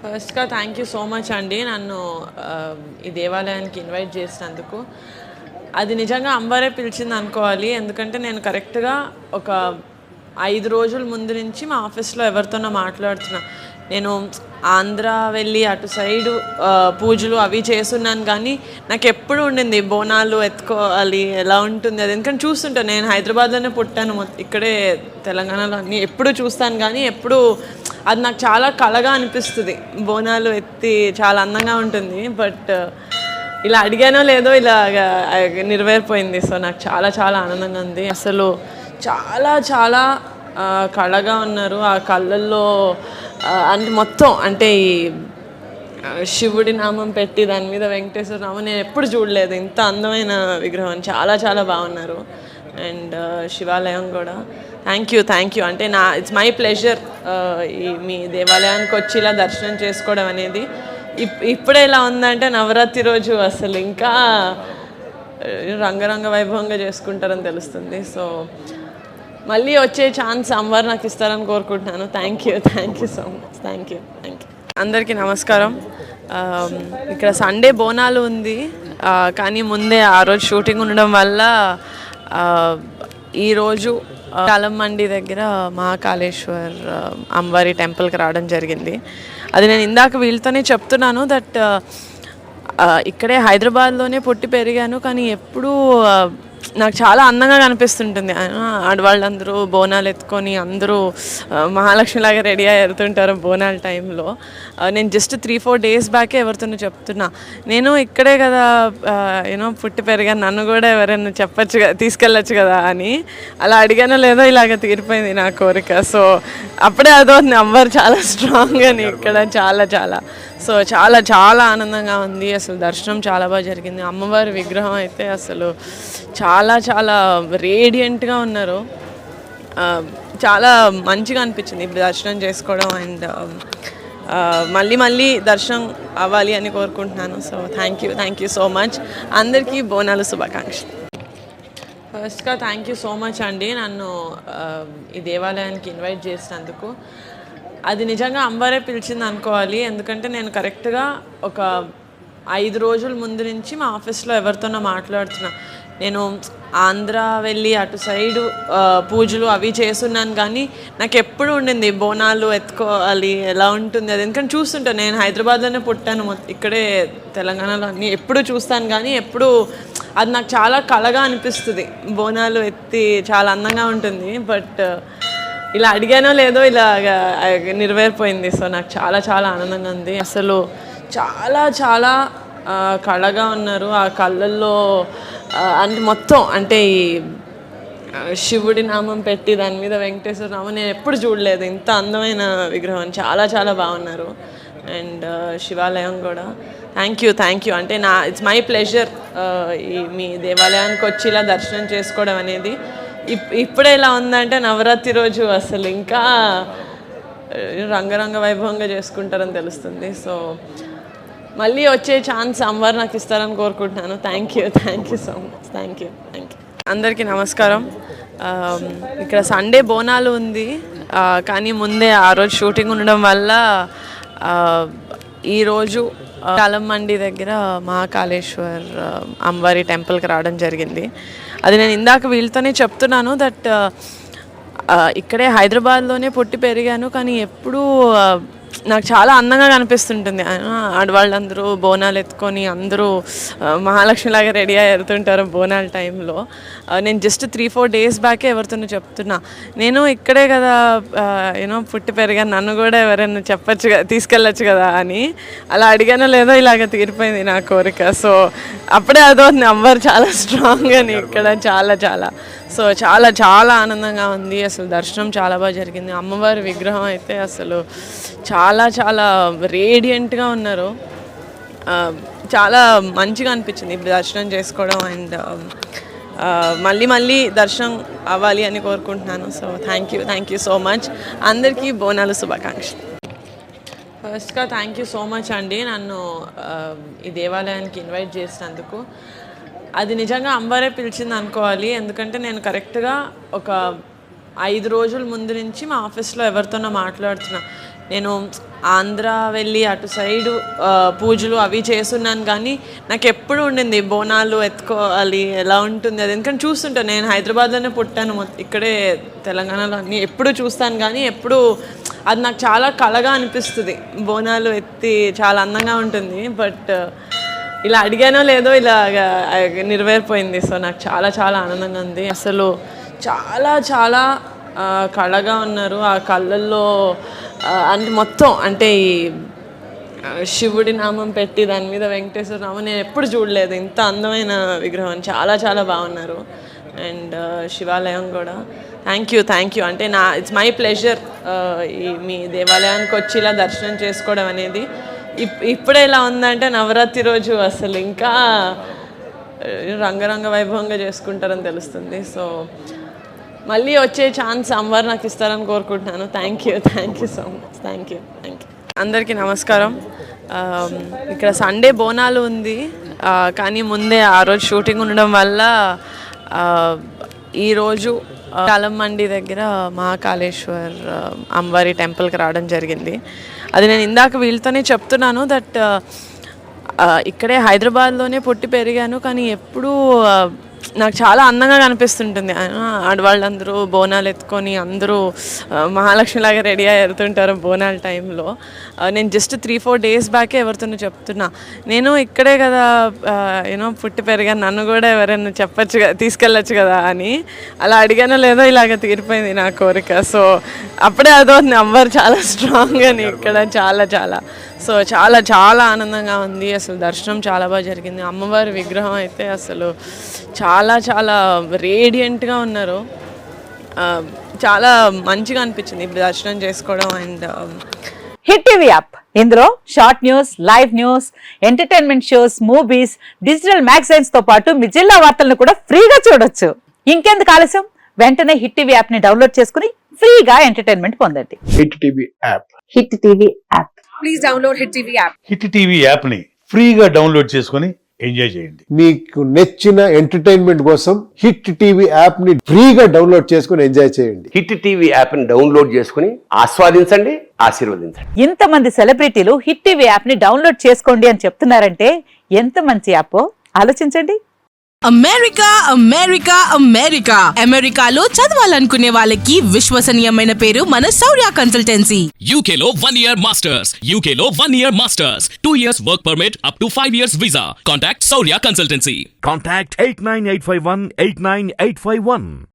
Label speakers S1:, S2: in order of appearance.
S1: ఫస్ట్‌గా thank you so much అండి. నన్ను ఈ దేవాలయానికి ఇన్వైట్ చేసినందుకు. అది నిజంగా అమ్మవారే పిలిచిందనుకోవాలి. ఎందుకంటే నేను కరెక్ట్‌గా ఒక 5 రోజుల ముందు నుంచి మా ఆఫీస్‌లో ఎవరితోనో మాట్లాడుతున్నా. నేను ఆంధ్ర వెళ్ళి అటు సైడు పూజలు అవి చేసున్నాను కానీ, నాకెప్పుడు ఉండింది బోనాలు ఎత్తుకోవాలి, ఎలా ఉంటుంది అది. ఎందుకంటే చూస్తుంటా, నేను హైదరాబాద్‌లోనే పుట్టాను. ఇక్కడే తెలంగాణలో అన్నీ ఎప్పుడూ చూస్తాను కానీ, ఎప్పుడూ అది నాకు చాలా కళగా అనిపిస్తుంది. బోనాలు ఎత్తి చాలా అందంగా ఉంటుంది. బట్ ఇలా అడిగానో లేదో ఇలాగా నెరవేరిపోయింది. సో నాకు చాలా చాలా ఆనందంగా ఉంది. అసలు చాలా చాలా కళగా ఉన్నారు. ఆ కళ్ళల్లో అంటే మొత్తం అంటే ఈ శివుడి నామం పెట్టి దాని మీద వెంకటేశ్వర నామం నేను ఎప్పుడు చూడలేదు ఇంత అందమైన విగ్రహం. చాలా చాలా బాగున్నారు. అండ్ శివాలయం కూడా థ్యాంక్ యూ అంటే ఇట్స్ మై ప్లెజర్ ఈ మీ దేవాలయానికి వచ్చి ఇలా దర్శనం చేసుకోవడం అనేది. ఇప్పుడే ఇలా ఉందంటే నవరాత్రి రోజు అసలు ఇంకా రంగరంగ వైభవంగా చేసుకుంటారని తెలుస్తుంది. సో మళ్ళీ వచ్చే ఛాన్స్ అమ్మవారు నాకు ఇస్తారని కోరుకుంటున్నాను. Thank you so much. Thank you. అందరికీ నమస్కారం. ఇక్కడ సండే బోనాలు ఉంది కానీ ముందే ఆ రోజు షూటింగ్ ఉండడం వల్ల ఈరోజు కాలమ్మండి దగ్గర మహాకాళేశ్వర్ అమ్మవారి టెంపుల్కి రావడం జరిగింది. అది నేను ఇందాక వీళ్ళతోనే చెప్తున్నాను దట్ ఇక్కడే హైదరాబాద్లోనే పుట్టి పెరిగాను కానీ ఎప్పుడూ నాకు చాలా అందంగా కనిపిస్తుంటుంది. ఆడవాళ్ళందరూ బోనాలు ఎత్తుకొని అందరూ మహాలక్ష్మిలాగా రెడీ అయ్యి వెళ్తుంటారు బోనాల టైంలో. నేను జస్ట్ 3-4 days బ్యాకే ఎవరితోనో చెప్తున్నా, నేను ఇక్కడే కదా పుట్టి పెరిగాను, నన్ను కూడా ఎవరైనా చెప్పచ్చు కదా, తీసుకెళ్ళచ్చు కదా అని. అలా అడిగానో లేదో ఇలాగ తీరిపోయింది నా కోరిక. సో అప్పుడే అదవుతుంది అమ్మవారు చాలా స్ట్రాంగ్ అని ఇక్కడ చాలా చాలా సో చాలా చాలా ఆనందంగా ఉంది. అసలు దర్శనం చాలా బాగా జరిగింది. అమ్మవారి విగ్రహం అయితే అసలు చాలా చాలా రేడియంట్గా ఉన్నారు. చాలా మంచిగా అనిపించింది ఇప్పుడు దర్శనం చేసుకోవడం. అండ్ మళ్ళీ మళ్ళీ దర్శనం అవ్వాలి అని కోరుకుంటున్నాను. So thank you so much. అందరికీ బోనాలు శుభాకాంక్షలు. ఫస్ట్గా థ్యాంక్ యూ సో మచ్ అండి. నన్ను ఈ దేవాలయానికి ఇన్వైట్ చేసినందుకు. అది నిజంగా అమ్మవారే పిలిచింది అనుకోవాలి. ఎందుకంటే నేను కరెక్ట్గా ఒక 5 రోజుల ముందు నుంచి మా ఆఫీస్లో ఎవరితోనో మాట్లాడుతున్నా. నేను ఆంధ్ర వెళ్ళి అటు సైడు పూజలు అవి చేసున్నాను కానీ, నాకు ఎప్పుడు ఉండింది బోనాలు ఎత్తుకోవాలి, ఎలా ఉంటుంది అది. ఎందుకంటే చూస్తుంటా, నేను హైదరాబాద్లోనే పుట్టాను. ఇక్కడే తెలంగాణలో అన్నీ ఎప్పుడూ చూస్తాను కానీ, ఎప్పుడూ అది నాకు చాలా కళగా అనిపిస్తుంది. బోనాలు ఎత్తి చాలా అందంగా ఉంటుంది. బట్ ఇలా అడిగానో లేదో ఇలాగా నెరవేరిపోయింది. సో నాకు చాలా చాలా ఆనందంగా ఉంది. అసలు చాలా చాలా కళగా ఉన్నారు. ఆ కళ్ళల్లో అంటే మొత్తం అంటే ఈ శివుడి నామం పెట్టి దాని మీద వెంకటేశ్వర నామం నేను ఎప్పుడు చూడలేదు ఇంత అందమైన విగ్రహం. చాలా చాలా బాగున్నారు. అండ్ శివాలయం కూడా థ్యాంక్ యూ అంటే ఇట్స్ మై ప్లెజర్ ఈ మీ దేవాలయానికి వచ్చి ఇలా దర్శనం చేసుకోవడం అనేది. ఇప్పుడే ఇలా ఉందంటే నవరాత్రి రోజు అసలు ఇంకా రంగరంగ వైభవంగా చేసుకుంటారని తెలుస్తుంది. సో మళ్ళీ వచ్చే ఛాన్స్ అమ్మవారు నాకు ఇస్తారని కోరుకుంటున్నాను. Thank you so much. Thank you. అందరికీ నమస్కారం. ఇక్కడ సండే బోనాలు ఉంది కానీ ముందే ఆ రోజు షూటింగ్ ఉండడం వల్ల ఈరోజు కాలమ్మండి దగ్గర మహాకాళేశ్వర్ అమ్మవారి టెంపుల్కి రావడం జరిగింది. అది నేను ఇందాక వీళ్ళతోనే చెప్తున్నాను దట్ ఇక్కడే హైదరాబాద్లోనే పుట్టి పెరిగాను కానీ ఎప్పుడూ నాకు చాలా అందంగా కనిపిస్తుంటుంది. ఆడవాళ్ళందరూ బోనాలు ఎత్తుకొని అందరూ మహాలక్ష్మిలాగా రెడీ అయ్యి వెళ్తుంటారు బోనాల టైంలో. నేను జస్ట్ 3-4 days బ్యాకే ఎవరితోనో చెప్తున్నా, నేను ఇక్కడే కదా పుట్టి పెరిగాను, నన్ను కూడా ఎవరైనా చెప్పచ్చు కదా, తీసుకెళ్ళచ్చు కదా అని. అలా అడిగానో లేదో ఇలాగ తీరిపోయింది నా కోరిక. సో అప్పుడే అదవుతుంది అమ్మవారు చాలా స్ట్రాంగ్ అని ఇక్కడ చాలా చాలా సో చాలా చాలా ఆనందంగా ఉంది. అసలు దర్శనం చాలా బాగా జరిగింది. అమ్మవారి విగ్రహం అయితే అసలు చాలా చాలా రేడియంట్గా ఉన్నారు. చాలా మంచిగా అనిపించింది ఇప్పుడు దర్శనం చేసుకోవడం. అండ్ మళ్ళీ మళ్ళీ దర్శనం అవ్వాలి అని కోరుకుంటున్నాను. So thank you so much. అందరికీ బోనాలు శుభాకాంక్షలు. ఫస్ట్గా థ్యాంక్ యూ సో మచ్ అండి. నన్ను ఈ దేవాలయానికి ఇన్వైట్ చేసినందుకు. అది నిజంగా అమ్మవారే పిలిచింది అనుకోవాలి. ఎందుకంటే నేను కరెక్ట్గా ఒక 5 రోజుల ముందు నుంచి మా ఆఫీస్లో ఎవరితోనో మాట్లాడుతున్నా. నేను ఆంధ్ర వెళ్ళి అటు సైడు పూజలు అవి చేస్తున్నాను, కానీ నాకు ఎప్పుడు ఉండింది బోనాలు ఎత్తుకోవాలి, ఎలా ఉంటుంది అది. ఎందుకంటే చూస్తుంటాను, నేను హైదరాబాద్లోనే పుట్టాను, ఇక్కడే తెలంగాణలో అన్నీ ఎప్పుడు చూస్తాను, కానీ ఎప్పుడు అది నాకు చాలా కళగా అనిపిస్తుంది. బోనాలు ఎత్తి చాలా అందంగా ఉంటుంది. బట్ ఇలా అడిగానో లేదో ఇలా నెరవేరిపోయింది. సో నాకు చాలా చాలా ఆనందంగా ఉంది. అసలు చాలా చాలా కళగా ఉన్నారు. ఆ కళ్ళల్లో అంటే మొత్తం అంటే ఈ శివుడి నామం పెట్టి దాని మీద వెంకటేశ్వర నామం నేను ఎప్పుడు చూడలేదు ఇంత అందమైన విగ్రహం. చాలా చాలా బాగున్నారు. అండ్ శివాలయం కూడా థ్యాంక్ యూ. అంటే ఇట్స్ మై ప్లెజర్ ఈ మీ దేవాలయానికి వచ్చి ఇలా దర్శనం చేసుకోవడం అనేది. ఇప్పుడే ఇలా ఉందంటే నవరాత్రి రోజు అసలు ఇంకా రంగరంగ వైభవంగా చేసుకుంటారని తెలుస్తుంది. సో మళ్ళీ వచ్చే ఛాన్స్ అమ్మవారు నాకు ఇస్తారని కోరుకుంటున్నాను. Thank you so much. Thank you. అందరికీ నమస్కారం. ఇక్కడ సండే బోనాలు ఉంది, కానీ ముందే ఆ రోజు షూటింగ్ ఉండడం వల్ల ఈరోజు కాలం మండి దగ్గర మహాకాళేశ్వర్ అమ్మవారి టెంపుల్కి రావడం జరిగింది. అది నేను ఇందాక వీళ్ళతోనే చెప్తున్నాను దట్ ఇక్కడే హైదరాబాద్లోనే పుట్టి పెరిగాను, కానీ ఎప్పుడూ నాకు చాలా అందంగా కనిపిస్తుంటుంది. ఆడవాళ్ళందరూ బోనాలు ఎత్తుకొని అందరూ మహాలక్ష్మిలాగా రెడీ అయ్యి వెళ్తుంటారు బోనాల టైంలో. నేను జస్ట్ 3-4 డేస్ బ్యాకే ఎవరితోనో చెప్తున్నా, నేను ఇక్కడే కదా పుట్టి పెరిగాను, నన్ను కూడా ఎవరైనా చెప్పచ్చు కదా, తీసుకెళ్ళచ్చు కదా అని. అలా అడిగానో లేదో ఇలాగ తీరిపోయింది నా కోరిక. సో అప్పుడే అదవుతుంది, అమ్మవారు చాలా స్ట్రాంగ్ అని ఇక్కడ చాలా చాలా. సో చాలా చాలా ఆనందంగా ఉంది. అసలు దర్శనం చాలా బాగా జరిగింది. అమ్మవారి విగ్రహం అయితే అసలు చాలా చాలా రేడియంట్గా ఉన్నారు. చాలా మంచిగా అనిపించింది ఇప్పుడు దర్శనం చేసుకోవడం. అండ్
S2: హిట్ టీవీ యాప్, ఇందులో short news, live news, entertainment shows, movies, digital magazines తో పాటు మీ జిల్లా వార్తలను కూడా ఫ్రీగా చూడొచ్చు. ఇంకెందుకు ఆలస్యం, వెంటనే హిట్ టీవీ యాప్ ని డౌన్లోడ్ చేసుకుని ఫ్రీగా ఎంటర్టైన్మెంట్ పొందండి.
S3: Hit TV app.
S2: Hit TV app.
S4: Please download hit TV app.
S5: Hit TV app ని ఫ్రీగా డౌన్లోడ్ చేసుకొని ఎంజాయ్ చేయండి.
S3: మీకు నచ్చిన ఎంటర్టైన్మెంట్ కోసం హిట్ టీవీ యాప్ ని ఫ్రీగా డౌన్లోడ్ చేసుకొని ఎంజాయ్ చేయండి.
S6: హిట్ టీవీ యాప్ ని డౌన్లోడ్ చేసుకుని ఆస్వాదించండి, ఆశీర్వదించండి.
S2: ఇంతమంది సెలబ్రిటీలు హిట్ టీవీ యాప్ ని డౌన్లోడ్ చేసుకోండి అని చెప్తున్నారంటే ఎంత మంచి యాప్ ఆలోచించండి.
S4: అమెరికాలో చదవాలనుకునే వాళ్ళకి విశ్వసనీయమైన పేరు మన శౌర్య కన్సల్టెన్సీ.
S7: UK లో 1 year masters, 2 years work permit up to 5 years visa. Contact Saurya Consultancy.
S8: Contact 89851 89851.